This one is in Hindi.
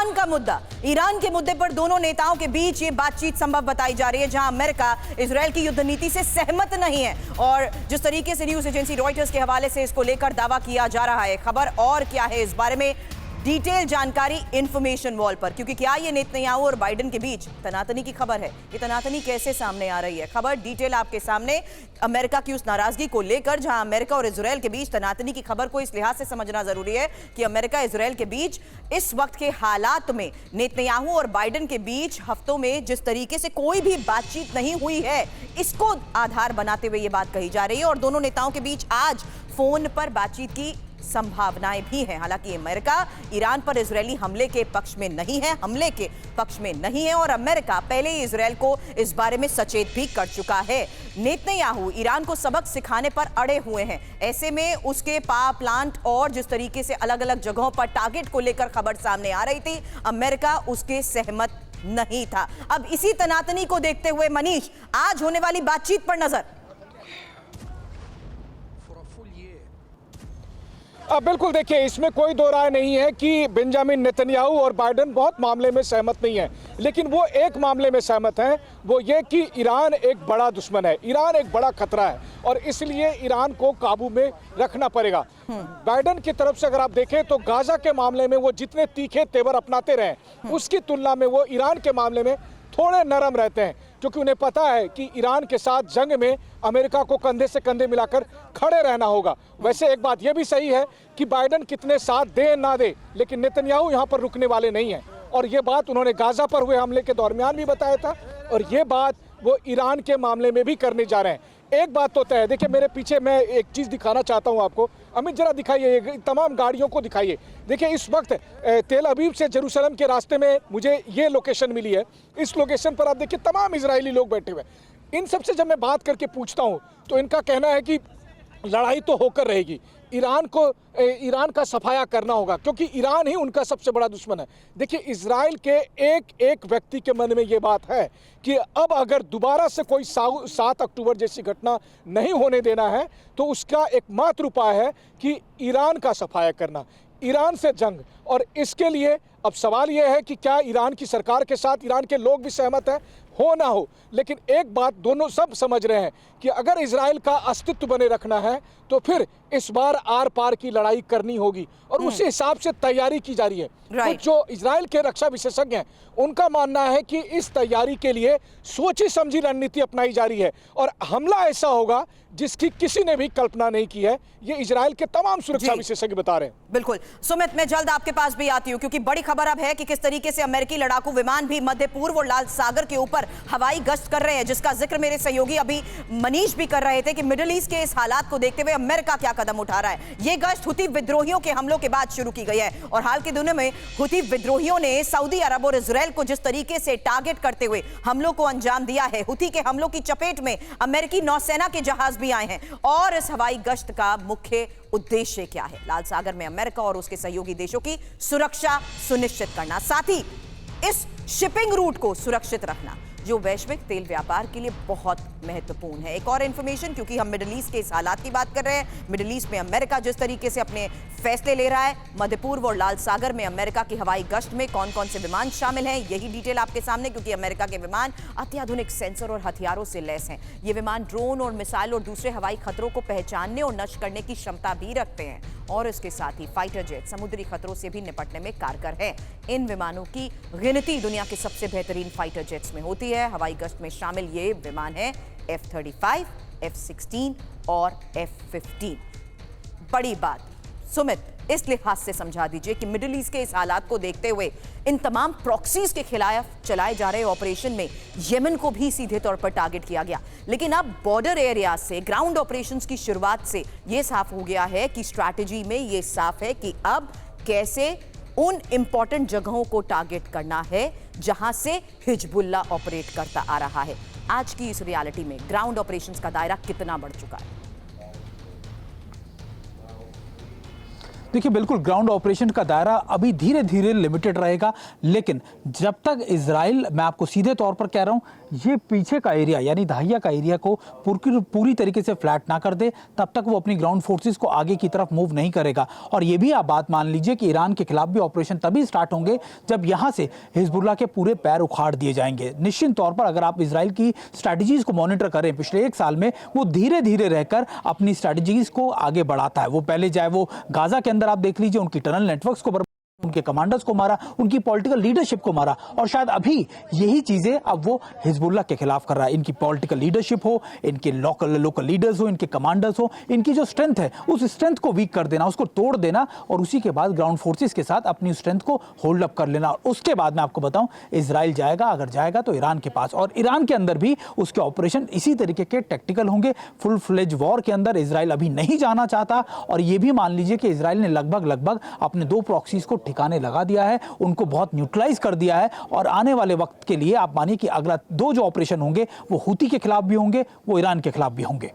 ईरान के मुद्दे पर दोनों नेताओं के बीच ये बातचीत संभव बताई जा रही है, जहां अमेरिका इजरायल की युद्ध नीति से सहमत नहीं है। और जिस तरीके से न्यूज एजेंसी रॉयटर्स के हवाले से इसको लेकर दावा किया जा रहा है, खबर और क्या है इस बारे में डिटेल जानकारी इंफॉर्मेशन वॉल पर, क्योंकि क्या ये नेतन्याहू और बाइडेन के बीच तनातनी की खबर है? ये तनातनी कैसे सामने आ रही है? खबर डिटेल आपके सामने अमेरिका की उस नाराजगी को लेकर, जहां अमेरिका और इजरायल के बीच तनातनी की खबर को इस लिहाज से समझना जरूरी है कि अमेरिका इजरायल के बीच इस वक्त के हालात में नेतन्याहू और बाइडेन के बीच हफ्तों में जिस तरीके से कोई भी बातचीत नहीं हुई है, इसको आधार बनाते हुए ये बात कही जा रही है। और दोनों नेताओं के बीच आज फोन पर बातचीत की संभावनाएं भी हैं। हालांकि अमेरिका ईरान पर इजरायली हमले के पक्ष में नहीं है, और अमेरिका पहले ही इजरायल को इस बारे में सचेत भी कर चुका है। नेतन्याहू ईरान को सबक सिखाने पर अड़े हुए हैं। ऐसे में उसके पावर प्लांट और जिस तरीके से अलग अलग जगहों पर टारगेट को लेकर खबर सामने आ रही थी, अमेरिका उसके सहमत नहीं था। अब इसी तनातनी को देखते हुए मनीष, आज होने वाली बातचीत पर नजर। बिल्कुल, देखिए, इसमें कोई दो राय नहीं है कि बेंजामिन नेतन्याहू और बाइडेन बहुत मामले में सहमत नहीं है, लेकिन वो एक मामले में सहमत हैं, वो ये कि ईरान एक बड़ा दुश्मन है, ईरान एक बड़ा खतरा है और इसलिए ईरान को काबू में रखना पड़ेगा। बाइडेन की तरफ से अगर आप देखें तो गाजा के मामले में वो जितने तीखे तेवर अपनाते रहे, उसकी तुलना में वो ईरान के मामले में थोड़े नरम रहते हैं, क्योंकि उन्हें पता है कि ईरान के साथ जंग में अमेरिका को कंधे से कंधे मिलाकर खड़े रहना होगा। वैसे एक बात यह भी सही है कि बाइडेन कितने साथ दे ना दे, लेकिन नेतन्याहू यहाँ पर रुकने वाले नहीं हैं, और ये बात उन्होंने गाजा पर हुए हमले के दरमियान भी बताया था, और ये बात वो ईरान के मामले में भी करने जा रहे हैं। एक बात तो तय है, देखिए मेरे पीछे मैं एक चीज़ दिखाना चाहता हूँ आपको। अमित, जरा दिखाइए, तमाम गाड़ियों को दिखाइए। देखिए, इस वक्त तेल अवीव से जेरूसलम के रास्ते में मुझे ये लोकेशन मिली है। इस लोकेशन पर आप देखिए तमाम इजरायली लोग बैठे हुए। इन सबसे जब मैं बात करके पूछता हूँ तो इनका कहना है कि लड़ाई तो होकर रहेगी, ईरान का सफाया करना होगा, क्योंकि ईरान ही उनका सबसे बड़ा दुश्मन है। देखिए, इजराइल के एक एक व्यक्ति के मन में ये बात है कि अब अगर दोबारा से कोई 7 अक्टूबर जैसी घटना नहीं होने देना है तो उसका एकमात्र उपाय है कि ईरान का सफाया करना, ईरान से जंग। और इसके लिए अब सवाल यह है कि क्या ईरान की सरकार के साथ ईरान के लोग भी सहमत हैं, हो ना हो, लेकिन एक बात दोनों सब समझ रहे हैं कि अगर इजराइल का अस्तित्व बने रखना है तो फिर इस बार आर पार की लड़ाई करनी होगी, और उसी हिसाब से तैयारी की जा रही है। तो जो इजराइल के रक्षा विशेषज्ञ हैं उनका मानना है कि इस तैयारी के लिए सोची समझी रणनीति अपनाई जा रही है, और हमला ऐसा होगा जिसकी किसी ने भी कल्पना नहीं की है। ये इजराइल के तमाम सुरक्षा विशेषज्ञ बता रहे हैं। बिल्कुल सुमित, मैं जल्द आपके पास भी आती हूं, क्योंकि बड़ी खबर अब है कि किस तरीके से अमेरिकी लड़ाकू विमान भी मध्य पूर्व और लाल सागर के ऊपर हवाई गश्त कर रहे हैं, जिसका जिक्र मेरे सहयोगी अभी मनीष भी कर रहे थे कि मिडिल ईस्ट के इस हालात को देखते हुए अमेरिका क्या कदम उठा रहा है। यह गश्त हुती विद्रोहियों के हमलों के बाद शुरू की गई है, और हाल के दिनों में हुती विद्रोहियों ने सऊदी अरब और इजरायल को जिस तरीके से टारगेट करते हुए हमलों को अंजाम दिया है, हुती के हमलों की चपेट में अमेरिकी नौसेना के जहाज भी आए हैं। और इस हवाई गश्त का मुख्य उद्देश्य क्या है? लाल सागर में अमेरिका और उसके सहयोगी देशों की सुरक्षा सुनिश्चित करना, साथ ही इस शिपिंग रूट को सुरक्षित रखना, जो वैश्विक तेल व्यापार के लिए बहुत महत्वपूर्ण है। एक और इंफॉर्मेशन, क्योंकि हम मिडिल ईस्ट के इस हालात की बात कर रहे हैं, मिडिल ईस्ट में अमेरिका जिस तरीके से अपने फैसले ले रहा है, मध्य पूर्व और लाल सागर में अमेरिका की हवाई गश्त में कौन कौन से विमान शामिल हैं, यही डिटेल आपके सामने, क्योंकि अमेरिका के विमान अत्याधुनिक सेंसर और हथियारों से लैस हैं। ये विमान ड्रोन और मिसाइल और दूसरे हवाई खतरों को पहचानने और नष्ट करने की क्षमता भी रखते हैं, और इसके साथ ही फाइटर जेट समुद्री खतरों से भी निपटने में कारगर है। इन विमानों की गिनती दुनिया के सबसे बेहतरीन फाइटर जेट्स में होती है। हवाई गश्त में शामिल ये विमान है F-35, F-16 और F-15। बड़ी बात सुमित, इस लिहाज से समझा दीजिए कि मिडिल ईस्ट के इस हालात को देखते हुए इन तमाम प्रॉक्सीज के खिलाफ चलाए जा रहे ऑपरेशन में यमन को भी सीधे तौर पर टारगेट किया गया, लेकिन अब बॉर्डर एरिया से ग्राउंड ऑपरेशंस की शुरुआत से यह साफ हो गया है कि स्ट्रैटेजी में यह साफ है कि अब कैसे उन इंपॉर्टेंट जगहों को टारगेट करना है जहां से हिजबुल्ला ऑपरेट करता आ रहा है। आज की इस रियलिटी में ग्राउंड ऑपरेशंस का दायरा कितना बढ़ चुका है? देखिए बिल्कुल ग्राउंड ऑपरेशन का दायरा अभी धीरे धीरे लिमिटेड रहेगा, लेकिन जब तक इजराइल, मैं आपको सीधे तौर पर कह रहा हूं, ये पीछे का एरिया यानी दाहिया का एरिया को पूरी तरीके से फ्लैट ना कर दे, तब तक वो अपनी ग्राउंड फोर्सेस को आगे की तरफ मूव नहीं करेगा। और ये भी आप बात मान लीजिए कि ईरान के खिलाफ भी ऑपरेशन तभी स्टार्ट होंगे जब यहां से हिजबुल्लाह के पूरे पैर उखाड़ दिए जाएंगे। निश्चित तौर पर अगर आप इजराइल की स्ट्रैटेजीज को मॉनिटर करें पिछले 1 साल में, वो धीरे धीरे रहकर अपनी स्ट्रैटेजीज को आगे बढ़ाता है। वो पहले चाहे वो गाजा के अंदर आप देख लीजिए, उनकी टनल नेटवर्क्स को उनके कमांडर्स को मारा, उनकी पॉलिटिकल लीडरशिप को मारा, और शायद अभी यही चीजें अब वो हिजबुल्लाह के खिलाफ कर रहा है। इनकी पॉलिटिकल लीडरशिप हो, इनके लोकल लीडर्स हो, इनके कमांडर्स हो, इनकी जो स्ट्रेंथ है उस स्ट्रेंथ को वीक कर देना, उसको तोड़ देना, और उसी के बाद ग्राउंड फोर्सेस के साथ अपनी स्ट्रेंथ को होल्ड अप कर लेना। और उसके बाद मैं आपको बताऊं, इजराइल जाएगा, अगर जाएगा तो ईरान के पास, और ईरान के अंदर भी उसके ऑपरेशन इसी तरीके के टैक्टिकल होंगे। फुल फ्लेज वॉर के अंदर इजराइल अभी नहीं जाना चाहता, और ये भी मान लीजिए कि इजराइल ने लगभग अपने 2 प्रॉक्सीज को ठिकाने लगा दिया है, उनको बहुत न्यूट्रलाइज कर दिया है। और आने वाले वक्त के लिए आप मानिए कि अगला 2 जो ऑपरेशन होंगे वो हूती के खिलाफ भी होंगे, वो ईरान के खिलाफ भी होंगे।